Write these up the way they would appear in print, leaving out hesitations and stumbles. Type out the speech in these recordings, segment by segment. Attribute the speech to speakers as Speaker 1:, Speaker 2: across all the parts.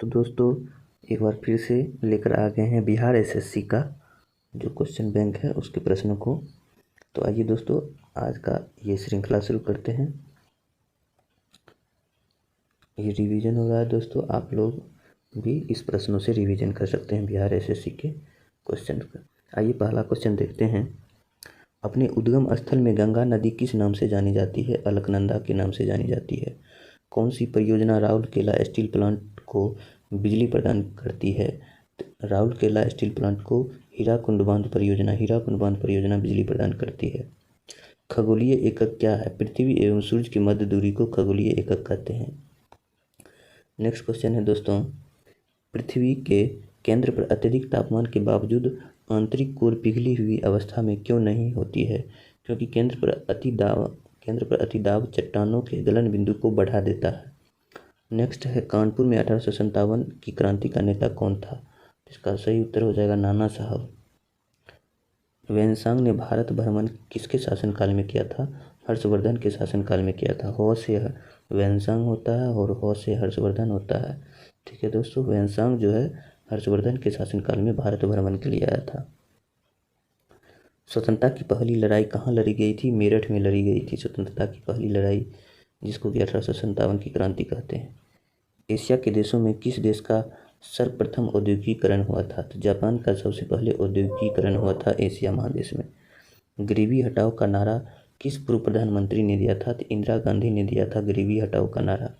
Speaker 1: तो दोस्तों एक बार फिर से लेकर आ गए हैं बिहार एसएससी का जो क्वेश्चन बैंक है उसके प्रश्नों को। तो आइए दोस्तों आज का ये श्रृंखला शुरू करते हैं। ये रिवीजन हो रहा है दोस्तों, आप लोग भी इस प्रश्नों से रिवीजन कर सकते हैं बिहार एसएससी के क्वेश्चन का। आइए पहला क्वेश्चन देखते हैं। अपने उद्गम स्थल में गंगा नदी किस नाम से जानी जाती है? अलकनंदा के नाम से जानी जाती है। कौन सी परियोजना राउरकेला स्टील प्लांट को बिजली प्रदान करती है? राउरकेला स्टील प्लांट को हीराकुंड बांध परियोजना बिजली प्रदान करती है। खगोलीय एकक क्या है? पृथ्वी एवं सूर्य की मध्य दूरी को खगोलीय एकक कहते हैं। नेक्स्ट क्वेश्चन है दोस्तों, पृथ्वी के केंद्र पर अत्यधिक तापमान के बावजूद आंतरिक कोर पिघली हुई अवस्था में क्यों नहीं होती है? क्योंकि केंद्र पर अतिदाब चट्टानों के गलन बिंदु को बढ़ा देता है। नेक्स्ट है, कानपुर में 1857 की क्रांति का नेता कौन था? इसका सही उत्तर हो जाएगा नाना साहब। वेनसांग ने भारत भ्रमण किसके शासनकाल में किया था? हर्षवर्धन के शासनकाल में किया था। हो से वेनसांग होता है और हो से हर्षवर्धन होता है। ठीक है दोस्तों, वेनसांग जो है हर्षवर्धन के शासनकाल में भारत भ्रमण के लिए आया था। स्वतंत्रता की पहली लड़ाई कहाँ लड़ी गई थी? मेरठ में लड़ी गई थी स्वतंत्रता की पहली लड़ाई, जिसको कि 1857 की क्रांति कहते हैं। एशिया के देशों में किस देश का सर्वप्रथम औद्योगिकीकरण हुआ था? तो जापान का सबसे पहले औद्योगिकीकरण हुआ था एशिया महादेश में। गरीबी हटाओ का नारा किस पूर्व प्रधानमंत्री ने दिया था? तो इंदिरा गांधी ने दिया था गरीबी हटाओ का नारा।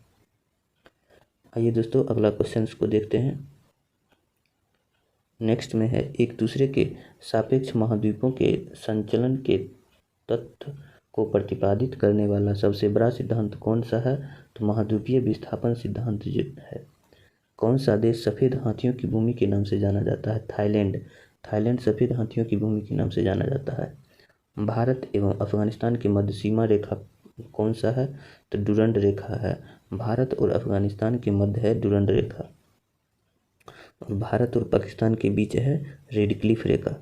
Speaker 1: आइए दोस्तों अगला क्वेश्चन को देखते हैं। नेक्स्ट में है, एक दूसरे के सापेक्ष महाद्वीपों के संचलन के तथ्य को प्रतिपादित करने वाला सबसे बड़ा सिद्धांत कौन सा है? तो महाद्वीपीय विस्थापन सिद्धांत है। कौन सा देश सफ़ेद हाथियों की भूमि के नाम से जाना जाता है? थाईलैंड। थाईलैंड सफ़ेद हाथियों की भूमि के नाम से जाना जाता है। भारत एवं अफगानिस्तान की मध्य सीमा रेखा कौन सा है? तो डुरंड रेखा है। भारत और अफगानिस्तान के मध्य है डुरंड रेखा और भारत और पाकिस्तान के बीच है रेड क्लिफ रेखा।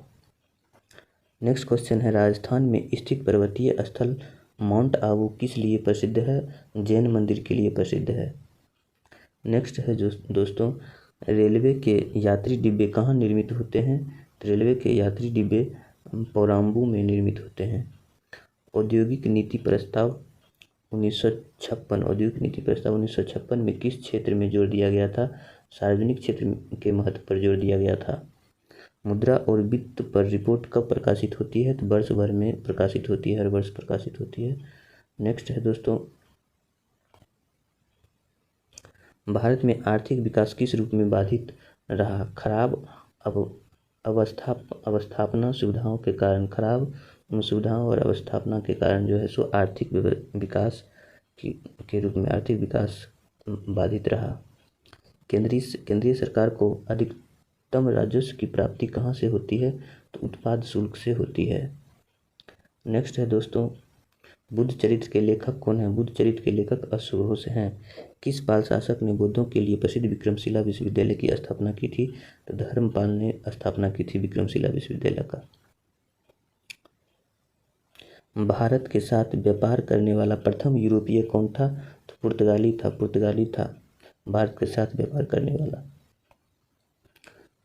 Speaker 1: नेक्स्ट क्वेश्चन है, राजस्थान में स्थित पर्वतीय स्थल माउंट आबू किस लिए प्रसिद्ध है? जैन मंदिर के लिए प्रसिद्ध है। नेक्स्ट है दोस्तों, रेलवे के यात्री डिब्बे कहाँ निर्मित होते हैं? रेलवे के यात्री डिब्बे पौराम्बू में निर्मित होते हैं। औद्योगिक नीति प्रस्ताव 1956 में किस क्षेत्र में जोर दिया गया था? सार्वजनिक क्षेत्र के महत्व पर जोर दिया गया था। मुद्रा और वित्त पर रिपोर्ट कब प्रकाशित होती है? तो वर्ष भर में प्रकाशित होती है, हर वर्ष प्रकाशित होती है। नेक्स्ट है दोस्तों, भारत में आर्थिक विकास किस रूप में बाधित रहा? खराब अवस्थापना सुविधाओं के कारण, खराब सुविधाओं और अवस्थापना के कारण जो है सो आर्थिक विकास के रूप में आर्थिक विकास बाधित रहा। केंद्रीय सरकार को अधिकतम राजस्व की प्राप्ति कहाँ से होती है? तो उत्पाद शुल्क से होती है। नेक्स्ट है दोस्तों, बुद्ध चरित्र के लेखक कौन है? बुद्ध चरित्र के लेखक अश्वघोष हैं। किस पाल शासक ने बौद्धों के लिए प्रसिद्ध विक्रमशिला विश्वविद्यालय की स्थापना की थी? तो धर्मपाल ने स्थापना की थी विक्रमशिला विश्वविद्यालय का। भारत के साथ व्यापार करने वाला प्रथम यूरोपीय कौन था? तो पुर्तगाली था भारत के साथ व्यापार करने वाला।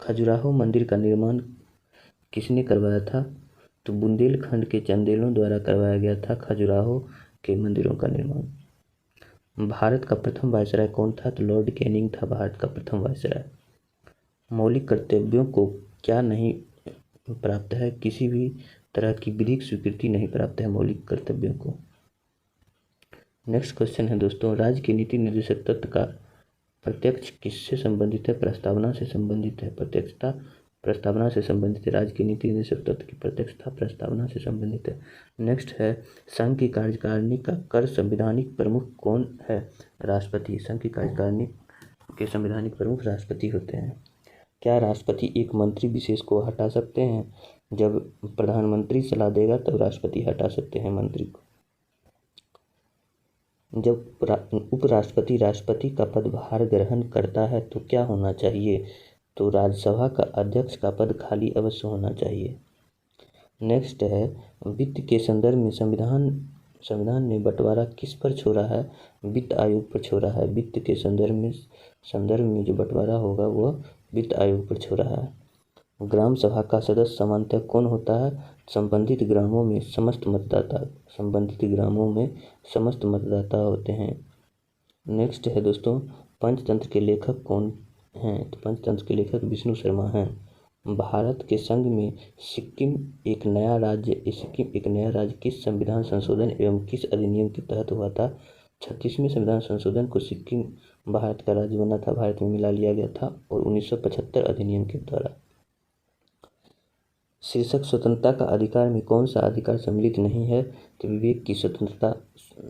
Speaker 1: खजुराहो मंदिर का निर्माण किसने करवाया था? तो बुंदेलखंड के चंदेलों द्वारा करवाया गया था खजुराहो के मंदिरों का निर्माण। भारत का प्रथम वायसराय कौन था? तो लॉर्ड कैनिंग था भारत का प्रथम वायसराय। मौलिक कर्तव्यों को क्या नहीं प्राप्त है? किसी भी तरह की विधिक स्वीकृति नहीं प्राप्त है मौलिक कर्तव्यों को। नेक्स्ट क्वेश्चन है दोस्तों, राज्य के नीति निर्देशक तत्व का प्रत्यक्ष किससे संबंधित है? प्रस्तावना से संबंधित है। प्रत्यक्षता प्रस्तावना से संबंधित है। राज्य के नीति निर्देशक तत्व की प्रत्यक्षता प्रस्तावना से संबंधित है। नेक्स्ट है, संघ की कार्यकारिणी का कर संवैधानिक प्रमुख कौन है? राष्ट्रपति। संघ की कार्यकारिणी के संवैधानिक प्रमुख राष्ट्रपति होते हैं। क्या राष्ट्रपति एक मंत्री विशेष को हटा सकते हैं? जब प्रधानमंत्री सलाह देगा तब राष्ट्रपति हटा सकते हैं मंत्री को। जब उपराष्ट्रपति राष्ट्रपति का पदभार ग्रहण करता है तो क्या होना चाहिए? तो राज्यसभा का अध्यक्ष का पद खाली अवश्य होना चाहिए। नेक्स्ट है, वित्त के संदर्भ में संविधान संविधान ने बंटवारा किस पर छोड़ा है? वित्त आयोग पर छोड़ा है। वित्त के संदर्भ में जो बंटवारा होगा वह वित्त आयोग पर छोड़ा है। ग्राम सभा का सदस्य सामान्यतः कौन होता है? संबंधित ग्रामों में समस्त मतदाता होते हैं। नेक्स्ट है दोस्तों, पंचतंत्र के लेखक कौन हैं? तो पंचतंत्र के लेखक विष्णु शर्मा हैं। भारत के संघ में सिक्किम एक नया राज्य किस संविधान संशोधन एवं किस अधिनियम के तहत हुआ था? 36वें संविधान संशोधन को सिक्किम भारत का राज्य बना था, भारत में मिला लिया गया था, और 1975 अधिनियम के द्वारा। शीर्षक स्वतंत्रता का अधिकार में कौन सा अधिकार सम्मिलित नहीं है? तो विवेक की स्वतंत्रता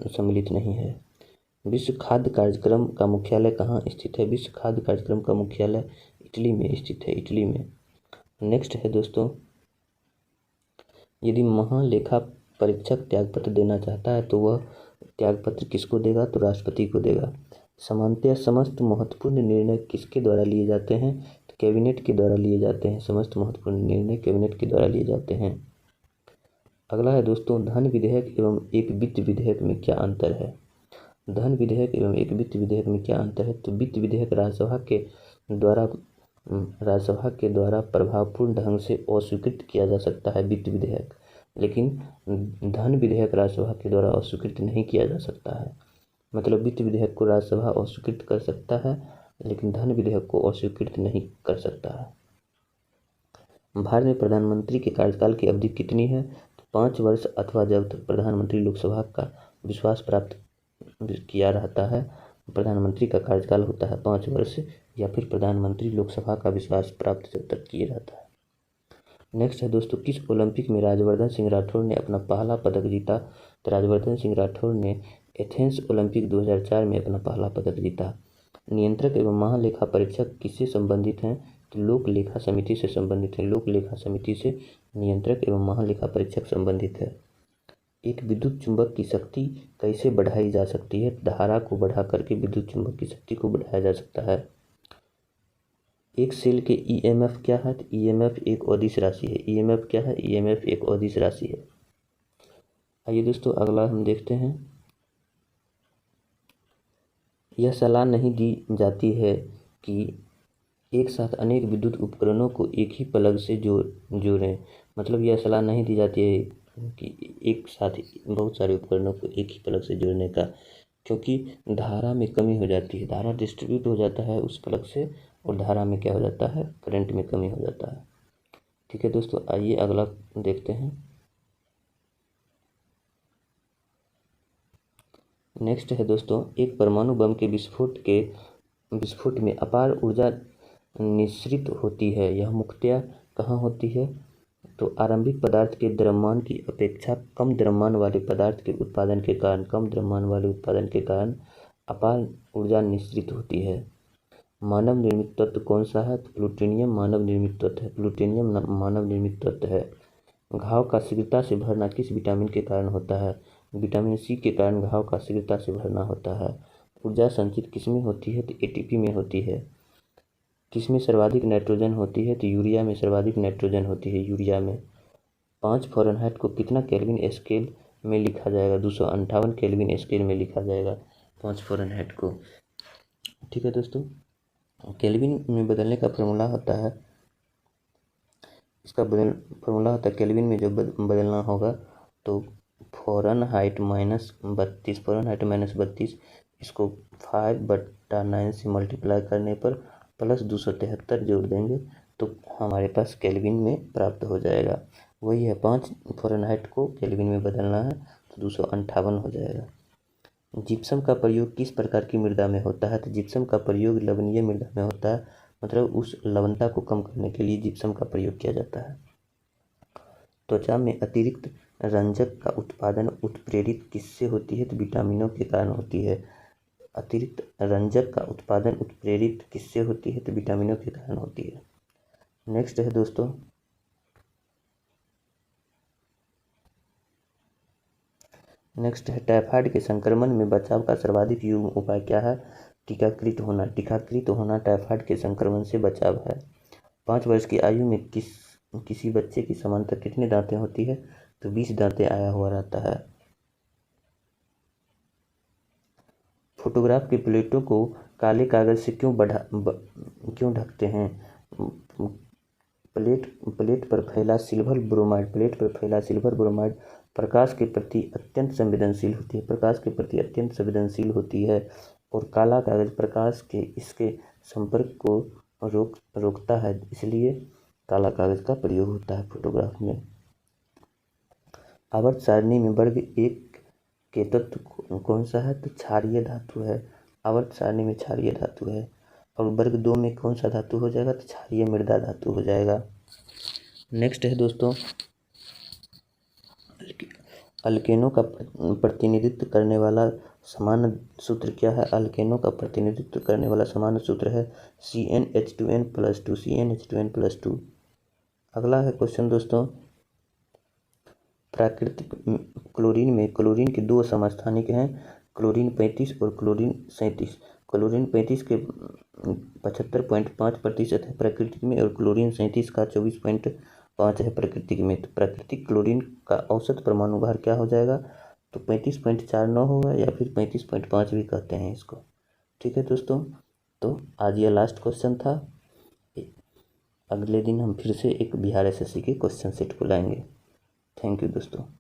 Speaker 1: सम्मिलित नहीं है। विश्व खाद्य कार्यक्रम का मुख्यालय कहाँ स्थित है? विश्व खाद्य कार्यक्रम का मुख्यालय इटली में स्थित है, इटली में। नेक्स्ट है दोस्तों, यदि महालेखा परीक्षक त्यागपत्र देना चाहता है तो वह त्यागपत्र किसको देगा? तो राष्ट्रपति को देगा। सामान्यतः समस्त महत्वपूर्ण निर्णय किसके द्वारा लिए जाते हैं? तो कैबिनेट के द्वारा लिए जाते हैं। समस्त महत्वपूर्ण निर्णय कैबिनेट के द्वारा लिए जाते हैं। अगला है दोस्तों, धन विधेयक एवं एक वित्त विधेयक में क्या अंतर है? धन विधेयक एवं एक वित्त विधेयक में क्या अंतर है? तो वित्त विधेयक राज्यसभा के द्वारा प्रभावपूर्ण ढंग से अस्वीकृत किया जा सकता है वित्त विधेयक, लेकिन धन विधेयक राज्यसभा के द्वारा अस्वीकृत नहीं किया जा सकता है। मतलब वित्त विधेयक को राज्यसभा अस्वीकृत कर सकता है, लेकिन धन विधेयक को अस्वीकृत नहीं कर सकता है। भारत में प्रधानमंत्री के कार्यकाल की अवधि कितनी है? तो 5 वर्ष, अथवा जब तक प्रधानमंत्री लोकसभा का विश्वास प्राप्त किया रहता है। प्रधानमंत्री का कार्यकाल होता है 5 वर्ष, या फिर प्रधानमंत्री लोकसभा का विश्वास प्राप्त जब तक किए रहता है। नेक्स्ट है दोस्तों, किस ओलंपिक में राजवर्धन सिंह राठौर ने अपना पहला पदक जीता? तो राजवर्धन सिंह राठौर ने एथेंस ओलंपिक 2004 में अपना पहला पदक जीता। नियंत्रक एवं महालेखा परीक्षक किससे संबंधित हैं? तो लोक लेखा समिति से संबंधित है। लोक लेखा समिति से नियंत्रक एवं महालेखा परीक्षक संबंधित है। एक विद्युत चुंबक की शक्ति कैसे बढ़ाई जा सकती है? धारा को बढ़ा करके विद्युत चुंबक की शक्ति को बढ़ाया जा सकता है। एक सेल के ईएमएफ क्या है? तो ईएमएफ एक अदिश राशि है। ईएमएफ क्या है? ईएमएफ एक अदिश राशि है। आइए दोस्तों, अगला हम देखते हैं। यह सलाह नहीं दी जाती है कि एक साथ अनेक विद्युत उपकरणों को एक ही प्लग से जोड़ें। मतलब यह सलाह नहीं दी जाती है कि एक साथ बहुत सारे उपकरणों को एक ही प्लग से जोड़ने का, क्योंकि धारा में कमी हो जाती है। धारा डिस्ट्रीब्यूट हो जाता है उस प्लग से, और धारा में क्या हो जाता है? करंट में कमी हो जाता है। ठीक है दोस्तों, आइए अगला देखते हैं। नेक्स्ट है दोस्तों, एक परमाणु बम के विस्फोट में अपार ऊर्जा निस्सृत होती है। यह मुख्यतया कहाँ होती है? तो आरंभिक पदार्थ के द्रव्यमान की अपेक्षा कम द्रव्यमान वाले पदार्थ के उत्पादन के कारण अपार ऊर्जा निस्सृत होती है। मानव निर्मित तत्व कौन सा है? तो प्लूटोनियम मानव निर्मित तत्व है। प्लूटोनियम मानव निर्मित तत्व है। घाव का शीघ्रता से भरना किस विटामिन के कारण होता है? विटामिन सी के कारण घाव का शीघ्रता से भरना होता है। ऊर्जा संचित किसमें होती है? तो एटीपी में होती है। किसमें सर्वाधिक नाइट्रोजन होती है? तो यूरिया में सर्वाधिक नाइट्रोजन होती है। यूरिया में। 5 फ़ारेनहाइट को कितना केल्विन स्केल में लिखा जाएगा? 258 केल्विन स्केल में लिखा जाएगा 5 फ़ारेनहाइट को। ठीक है दोस्तों, केल्विन में बदलने का फॉर्मूला होता है, केल्विन में जब बदलना होगा तो फ़ारेनहाइट माइनस 32, इसको 5/9 से मल्टीप्लाई करने पर प्लस 273 जोड़ देंगे तो हमारे पास केल्विन में प्राप्त हो जाएगा। वही है, 5 फ़ारेनहाइट को केल्विन में बदलना है तो 258 हो जाएगा। जिप्सम का प्रयोग किस प्रकार की मृदा में होता है? तो जिप्सम का प्रयोग लवणीय मृदा में होता है। मतलब उस लवणता को कम करने के लिए जिप्सम का प्रयोग किया जाता है। त्वचा में अतिरिक्त रंजक का उत्पादन उत्प्रेरित किससे होती है? तो विटामिनों के कारण होती है। अतिरिक्त रंजक का उत्पादन उत्प्रेरित किससे होती है? तो विटामिनों के कारण होती है। नेक्स्ट है दोस्तों, टाइफाइड के संक्रमण में बचाव का सर्वाधिक युग्म उपाय क्या है? टीकाकृत होना टाइफाइड के संक्रमण से बचाव है। 5 वर्ष की आयु में किसी बच्चे की सामान्यतः कितनी दांतें होती है? तो 20 दांतें आया हुआ रहता है। फोटोग्राफ की प्लेटों को काले कागज से क्यों ढकते हैं? प्लेट पर फैला सिल्वर ब्रोमाइड प्रकाश के प्रति अत्यंत संवेदनशील होती है और काला कागज प्रकाश के इसके संपर्क को रोकता है, इसलिए काला कागज का प्रयोग होता है फोटोग्राफ में। आवर्त सारणी में वर्ग 1 के तत्व कौन सा है? तो क्षारीय धातु है। आवर्त सारणी में क्षारीय धातु है। और वर्ग 2 में कौन सा धातु हो जाएगा? तो क्षारीय मृदा धातु हो जाएगा। नेक्स्ट है दोस्तों, अल्केनों का प्रतिनिधित्व करने वाला सामान्य सूत्र क्या है? अल्केनों का प्रतिनिधित्व करने वाला सामान्य सूत्र है CnH2n+2। अगला है क्वेश्चन दोस्तों, प्राकृतिक क्लोरीन के 2 समस्थानिक हैं, क्लोरीन 35 और क्लोरीन 37। क्लोरीन 35 के 75.5% है प्राकृतिक में और क्लोरीन 37 का 24.5 है प्राकृतिक में। तो प्राकृतिक क्लोरीन का औसत परमाणु भार क्या हो जाएगा? तो 35.49 होगा या फिर 35.5 भी कहते हैं इसको। ठीक है दोस्तों, तो आज ये लास्ट क्वेश्चन था। अगले दिन हम फिर से एक बिहार SSC के क्वेश्चन सेट को लाएंगे। थैंक यू दोस्तों।